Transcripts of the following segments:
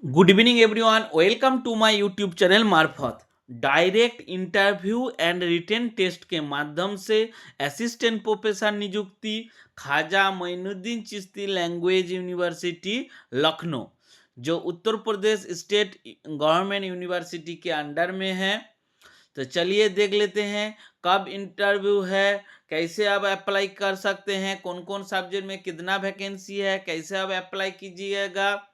Good evening everyone, welcome to my YouTube channel मार्फत। Direct interview and written test के माध्यम से assistant professor नियुक्ति ख्वाजा मोइनुद्दीन चिश्ती लैंग्वेज यूनिवर्सिटी लखनऊ, जो Uttar Pradesh state government university के अंडर में है। तो चलिए देख लेते हैं कब इंटरव्यू है, कैसे आप अप्लाई कर सकते हैं, कौन कौन सब्जेक्ट में कितना वैकेंसी है, कैसे आप अप्लाई कीजिएगा,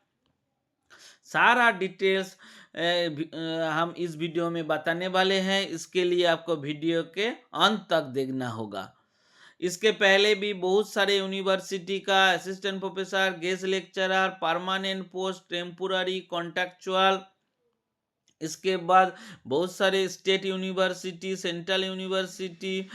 सारा डिटेल्स हम इस वीडियो में बताने वाले हैं। इसके लिए आपको वीडियो के अंत तक देखना होगा। इसके पहले भी बहुत सारे यूनिवर्सिटी का assistant professor, guest lecturer, permanent post, temporary, contractual, इसके बाद बहुत सारे state university, central university,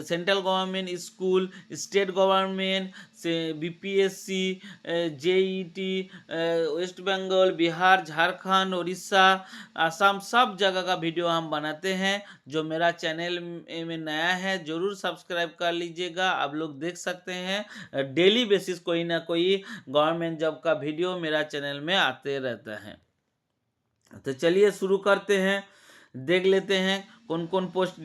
central government school, state government से बीपीएससी, जेईटी, वेस्ट बंगाल, बिहार, झारखंड, उड़ीसा, असम, सब जगह का वीडियो हम बनाते हैं। जो मेरा चैनल में नया है ज़रूर सब्सक्राइब कर लीजिएगा। आप लोग देख सकते हैं डेली बेसिस कोई ना कोई गवर्नमेंट जॉब का वीडियो मेरा चैनल में आते रहता है। तो चलिए शुरू करते हैं, देख लेते हैं कौन कौन पोस्ट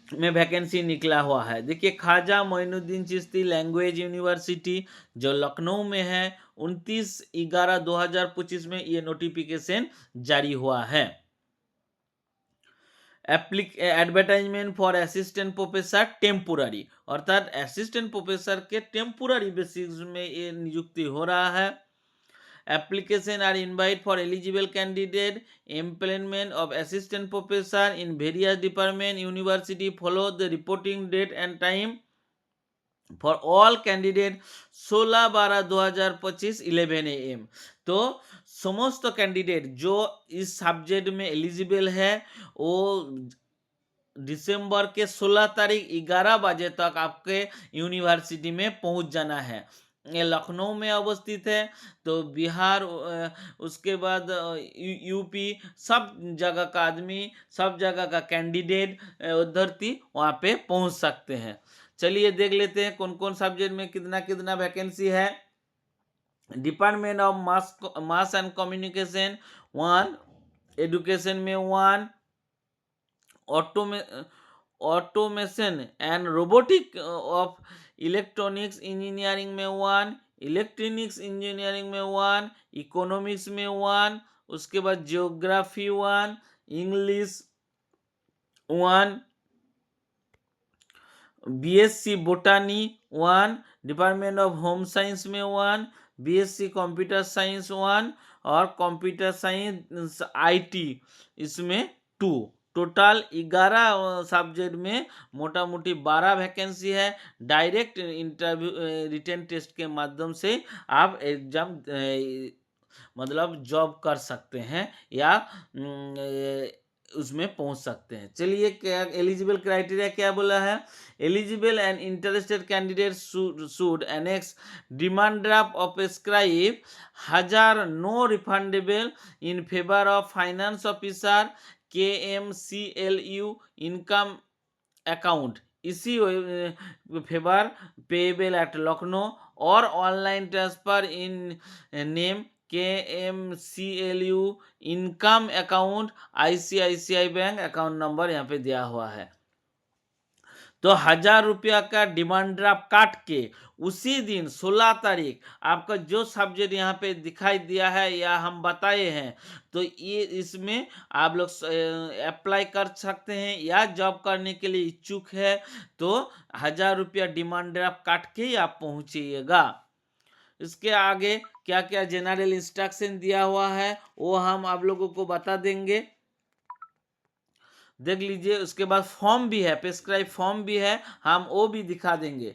में वैकेंसी निकला हुआ है। देखिए, ख्वाजा मोइनुद्दीन चिश्ती लैंग्वेज यूनिवर्सिटी जो लखनऊ में है, 29/11/2025 में ये नोटिफिकेशन जारी हुआ है। Advertisement for assistant professor temporary, अर्थात असिस्टेंट प्रोफेसर के टेम्पोररी बेसिस में ये नियुक्ति हो रहा है। Application are invite for eligible candidate. Employment of assistant professor in various department university follow the reporting date and time for all candidate 16/12/2025 11 AM। तो समस्त कैंडिडेट जो इस सब्जेक्ट में एलिजिबल है वो दिसंबर के 16 तारीख 11 बजे तक आपके यूनिवर्सिटी में पहुंच जाना है। ये लखनऊ में अवस्थित है। तो बिहार, उसके बाद यूपी, सब जगह का आदमी, सब जगह का कैंडिडेट, अभ्यर्थी वहाँ पे पहुँच सकते हैं। चलिए देख लेते हैं कौन कौन सब्जेक्ट में कितना कितना वैकेंसी है। Department of mass and communication 1, education में 1, automation and robotic of electronics engineering में 1, इलेक्ट्रॉनिक्स इंजीनियरिंग में 1, इकोनॉमिक्स में 1, उसके बाद geography 1, English 1, BSc बोटानी 1, department of home science में 1, बीएससी कंप्यूटर साइंस 1 और कंप्यूटर साइंस आईटी इसमें 2। टोटल 11 सब्जेक्ट में मोटा मोटी 12 वैकेंसी है। डायरेक्ट इंटरव्यू रिटन टेस्ट के माध्यम से आप एग्जाम मतलब जॉब कर सकते हैं या उसमें पहुंच सकते हैं। चलिए, क्या एलिजिबल क्राइटेरिया क्या बोला है। Eligible and interested candidate should annex demand draft of scribe 1000 no refundable in favour of finance officer KMCLU income account इसी फेवर पेएबल एट लखनऊ और online transfer in name KMCLU income account ICICI bank account number यहाँ पे दिया हुआ है। तो 1000 रुपया का डिमांड ड्राफ्ट काट के उसी दिन 16 तारीख आपका जो सब्जेक्ट यहाँ पे दिखाई दिया है या हम बताए हैं, तो ये इसमें आप लोग अप्लाई कर सकते हैं या जॉब करने के लिए इच्छुक है तो 1000 रुपया डिमांड ड्राफ्ट काट के ही आप पहुँचिएगा। इसके आगे क्या क्या जनरल इंस्ट्रक्शन दिया हुआ है वो हम आप लोगों को बता देंगे, देख लीजिए। उसके बाद फॉर्म भी है, प्रेस्क्राइब फॉर्म भी है, हम वो भी दिखा देंगे।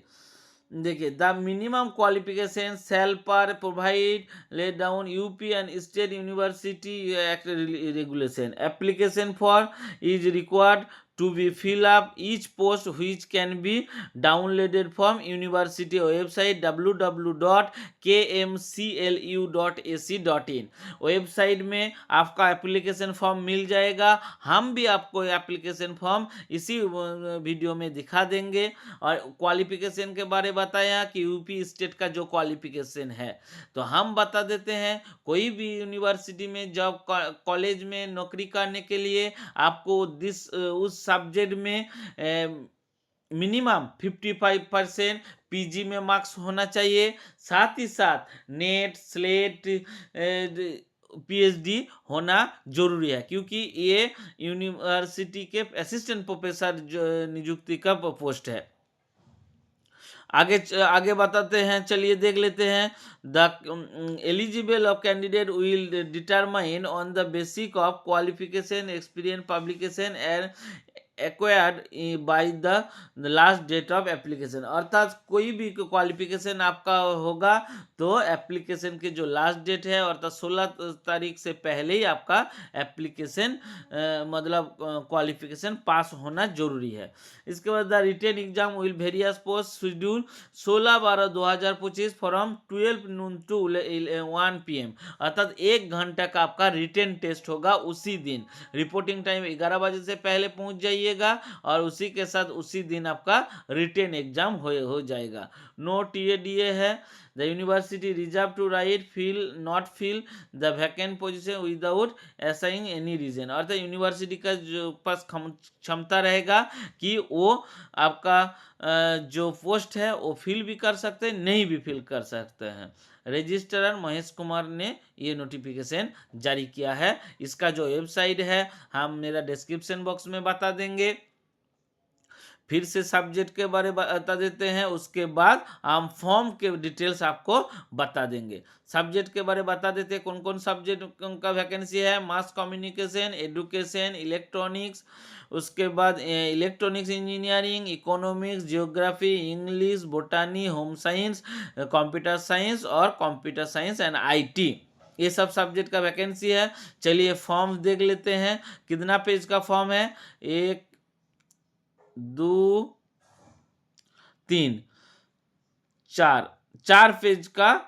देखिए, द मिनिमम क्वालिफिकेशन सेल पर provide lay down UP and state university act regulation application for is required to be fill up each post which can be downloaded from university website www.kmclu.ac.in। Website में आपका application form मिल जाएगा। हम भी आपको application form इसी video में दिखा देंगे। और क्वालिफिकेशन के बारे बताया कि यूपी स्टेट का जो क्वालिफिकेशन है, तो हम बता देते हैं कोई भी यूनिवर्सिटी में जॉब कॉलेज में नौकरी करने के लिए आपको उस सब्जेक्ट में मिनिमम 55% पीजी में मार्क्स होना चाहिए। साथ ही साथ नेट स्लेट पीएचडी होना जरूरी है, क्योंकि ये यूनिवर्सिटी के असिस्टेंट प्रोफेसर नियुक्ति का पोस्ट है। आगे बताते हैं, चलिए देख लेते हैं। The eligible of candidate will determine on the basic of qualification experience publication and acquired by the last date of application. अर्थात कोई भी क्वालिफिकेशन आपका होगा तो एप्लीकेशन के जो लास्ट डेट है अर्थात 16 तारीख से पहले ही आपका एप्लीकेशन मतलब क्वालिफिकेशन पास होना जरूरी है। इसके बाद the written exam will various post schedule 16/12/2025 from 12 noon to 1 PM। अर्थात 1 घंटा का आपका रिटेन टेस्ट होगा उसी दिन। रिपोर्टिंग टाइम 11 बजे से पहले पहुंच जाइएगा और उसी के साथ उसी दिन आपका रिटेन एग्जाम हो जाएगा। नो टीएडीए है। The university reserve to right not fill the vacant position without assigning any reason. अर्थात यूनिवर्सिटी का जो पास क्षमता रहेगा कि वो आपका जो पोस्ट है वो फिल भी कर सकते हैं, नहीं भी फिल कर सकते हैं। रजिस्ट्रार महेश कुमार ने ये नोटिफिकेशन जारी किया है। इसका जो वेबसाइट है हम मेरा डिस्क्रिप्शन बॉक्स में बता देंगे। फिर से सब्जेक्ट के बारे बता देते हैं, उसके बाद हम फॉर्म के डिटेल्स आपको बता देंगे। सब्जेक्ट के बारे बता देते हैं कौन कौन सब्जेक्ट का वैकेंसी है। मास कम्युनिकेशन, एडुकेशन, इलेक्ट्रॉनिक्स, उसके बाद electronics engineering, economics, geography, English, बोटानी, home science, computer science और कंप्यूटर साइंस एंड आईटी, ये सब सब्जेक्ट का वैकेंसी है। चलिए फॉर्म देख लेते हैं। कितना पेज का फॉर्म है? 1 2 3 4 पेज का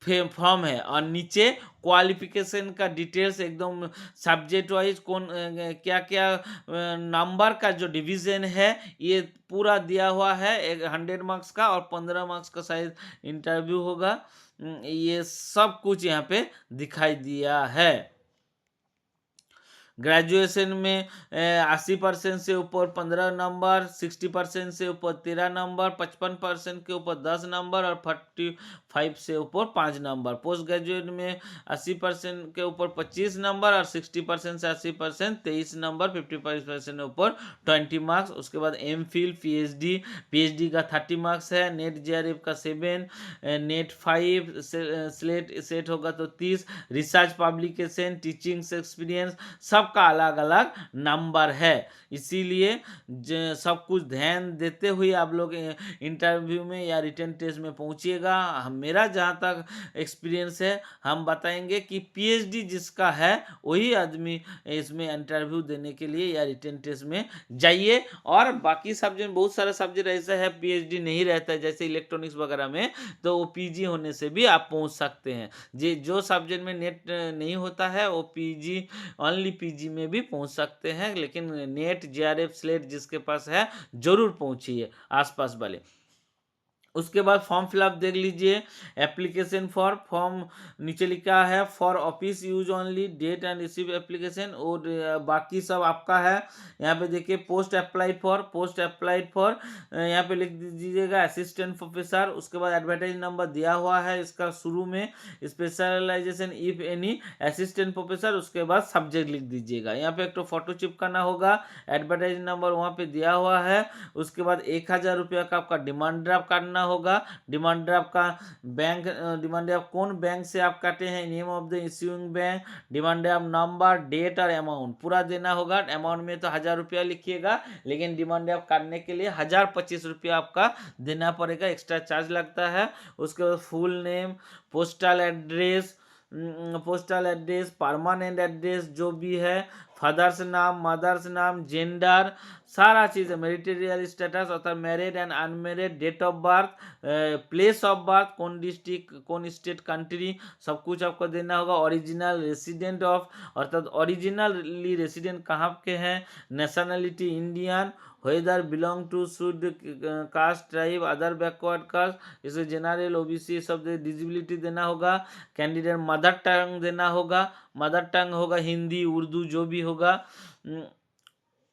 फॉर्म है। और नीचे क्वालिफिकेशन का डिटेल्स एकदम सब्जेक्ट वाइज कौन क्या क्या नंबर का जो डिवीजन है ये पूरा दिया हुआ है। 100 मार्क्स का और 15 मार्क्स का शायद इंटरव्यू होगा। ये सब कुछ यहाँ पे दिखाई दिया है। ग्रेजुएशन में 80% से ऊपर 15 नंबर, 60% से ऊपर 13 नंबर, 55% के ऊपर 10 नंबर और 45 से ऊपर 5 नंबर। पोस्ट ग्रेजुएट में 80% के ऊपर 25 नंबर और 60% से 80% 23 नंबर, 55% ऊपर 20 मार्क्स। उसके बाद एमफिल, पीएचडी का 30 मार्क्स है। नेट जेआरएफ का 7, नेट 5, सेट होगा तो 30, रिसर्च पब्लिकेशन, टीचिंग एक्सपीरियंस, सब का अलग अलग नंबर है। इसीलिए सब कुछ ध्यान देते हुए आप लोग इंटरव्यू में या रिटन टेस्ट में पहुंचिएगा। मेरा जहाँ तक एक्सपीरियंस है हम बताएंगे कि पीएचडी जिसका है वही आदमी इसमें इंटरव्यू देने के लिए या रिटन टेस्ट में जाइए। और बाकी सब्जेक्ट बहुत सारा सब्जेक्ट ऐसा है पीएचडी नहीं रहता है, जैसे इलेक्ट्रॉनिक्स वगैरह में, तो वो पीजी होने से भी आप पहुंच सकते हैं। जो सब्जेक्ट में नेट नहीं होता है वो पीजी ओनली पीजी में भी पहुंच सकते हैं। लेकिन नेट जेआरएफ स्लेट जिसके पास है जरूर पहुंचिए आसपास वाले। उसके बाद फॉर्म फिलअप देख लीजिए। एप्लीकेशन फॉर्म नीचे लिखा है for office use only, date and receive application, और बाकी सब आपका है। यहाँ पे देखिए पोस्ट अप्लाइड फॉर यहाँ पे लिख दीजिएगा असिस्टेंट प्रोफेसर। उसके बाद एडवर्टाइज नंबर दिया हुआ है इसका शुरू में, specialisation if any assistant professor. उसके बाद सब्जेक्ट लिख दीजिएगा। यहाँ पे एक तो फोटो चिपकाना होगा, एडवर्टाइज नंबर वहाँ पे दिया हुआ है। उसके बाद 1000 रुपया का आपका डिमांड ड्राफ्ट करना होगा। डिमांड ड्राफ्ट का बैंक, डिमांड ड्राफ्ट कौन बैंक से आप काटे हैं, name of the issuing bank, demand draft number, date और अमाउंट पूरा देना होगा। अमाउंट में तो 1000 रुपया लिखिएगा, लेकिन डिमांड ड्राफ्ट करने के लिए 1025 रुपया आपका देना पड़ेगा, एक्स्ट्रा चार्ज लगता है। उसके बाद full name, postal address, permanent address जो भी है, फादर्स नाम, मदर्स नाम, जेंडर, सारा चीज़ है। मैरिटरियल स्टेटस अर्थात married and unmarried, date of birth, place of birth, कौन डिस्ट्रिक्ट, कौन स्टेट, कंट्री, सब कुछ आपको देना होगा। ओरिजिनल रेसिडेंट ऑफ अर्थात ओरिजिनली रेसिडेंट कहाँ के हैं, nationality Indian, whether belong to should caste, tribe, other backward caste, इसे जनरल, ओबीसी सब डिजिबिलिटी देना होगा। कैंडिडेट मदर टंग देना होगा, मदर टंग होगा हिंदी, उर्दू, जो भी होगा।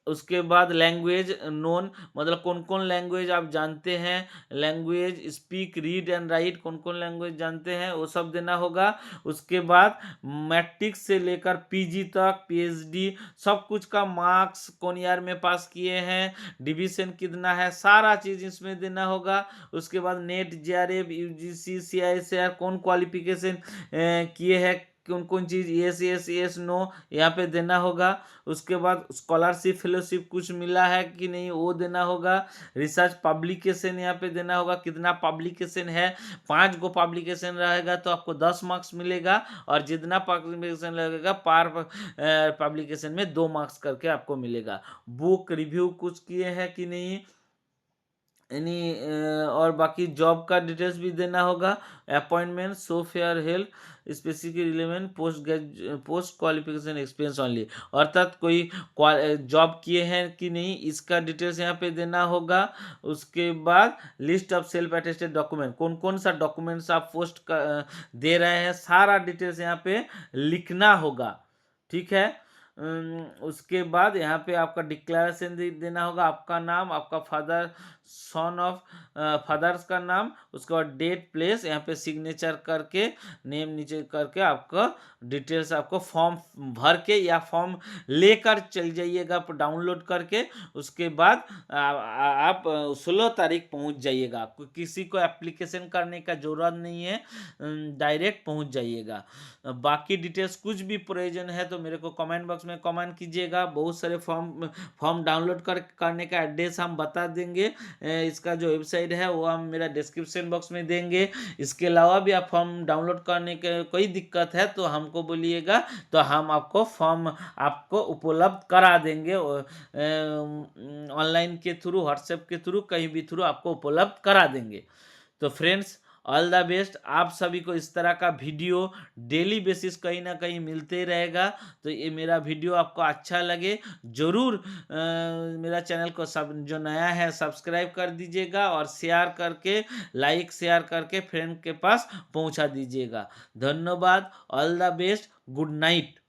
उसके बाद लैंग्वेज नोन, मतलब कौन कौन लैंग्वेज आप जानते हैं, language speak, read and right, कौन कौन लैंग्वेज जानते हैं वो सब देना होगा। उसके बाद मैट्रिक से लेकर पीजी तक, पीएचडी, सब कुछ का मार्क्स, कौन ईयर में पास किए हैं, डिवीजन कितना है, सारा चीज़ इसमें देना होगा। उसके बाद नेट, जेआरएफ, यूजीसी, सीआईएसआर, कौन क्वालिफिकेशन किए हैं, कौन कौन चीज़ यस यस यस नो यहाँ पे देना होगा। उसके बाद स्कॉलरशिप, फेलोशिप कुछ मिला है कि नहीं वो देना होगा। रिसर्च पब्लिकेशन यहाँ पे देना होगा, कितना पब्लिकेशन है, 5 गो पब्लिकेशन रहेगा तो आपको 10 मार्क्स मिलेगा, और जितना पब्लिकेशन लगेगा पर पब्लिकेशन में 2 मार्क्स करके आपको मिलेगा। बुक रिव्यू कुछ किए हैं कि नहीं, और बाकी जॉब का डिटेल्स भी देना होगा। Appointment, so fair, health, specific relevant, post qualification experience only, अर्थात कोई जॉब किए हैं कि नहीं इसका डिटेल्स यहाँ पे देना होगा। उसके बाद list of self attested document, कौन कौन सा डॉक्यूमेंट्स आप पोस्ट दे रहे हैं, सारा डिटेल्स यहाँ पे लिखना होगा, ठीक है। उसके बाद यहाँ पे आपका डिक्लेरेशन देना होगा, आपका नाम, आपका फादर, सन ऑफ फादर्स का नाम, उसके बाद डेट, प्लेस, यहाँ पे सिग्नेचर करके, नेम नीचे करके आपका डिटेल्स, आपको फॉर्म भर के या फॉर्म लेकर चल जाइएगा डाउनलोड करके। उसके बाद आप 16 तारीख पहुँच जाइएगा, आपको किसी को एप्लीकेशन करने का ज़रूरत नहीं है, डायरेक्ट पहुँच जाइएगा। बाकी डिटेल्स कुछ भी प्रयोजन है तो मेरे को कमेंट बॉक्स में कमेंट कीजिएगा। बहुत सारे फॉर्म डाउनलोड करने का एड्रेस हम बता देंगे, इसका जो वेबसाइट है वो हम मेरा डिस्क्रिप्शन बॉक्स में देंगे। इसके अलावा भी आप फॉर्म डाउनलोड करने के कोई दिक्कत है तो हमको बोलिएगा, तो हम आपको फॉर्म आपको उपलब्ध करा देंगे, ऑनलाइन के थ्रू, व्हाट्सएप के थ्रू, कहीं भी थ्रू आपको उपलब्ध करा देंगे। तो फ्रेंड्स, ऑल द बेस्ट। आप सभी को इस तरह का वीडियो डेली बेसिस कहीं ना कहीं मिलते रहेगा, तो ये मेरा वीडियो आपको अच्छा लगे ज़रूर मेरा चैनल को सब जो नया है सब्सक्राइब कर दीजिएगा, और शेयर करके, लाइक शेयर करके फ्रेंड के पास पहुंचा दीजिएगा। धन्यवाद, all the best, good night.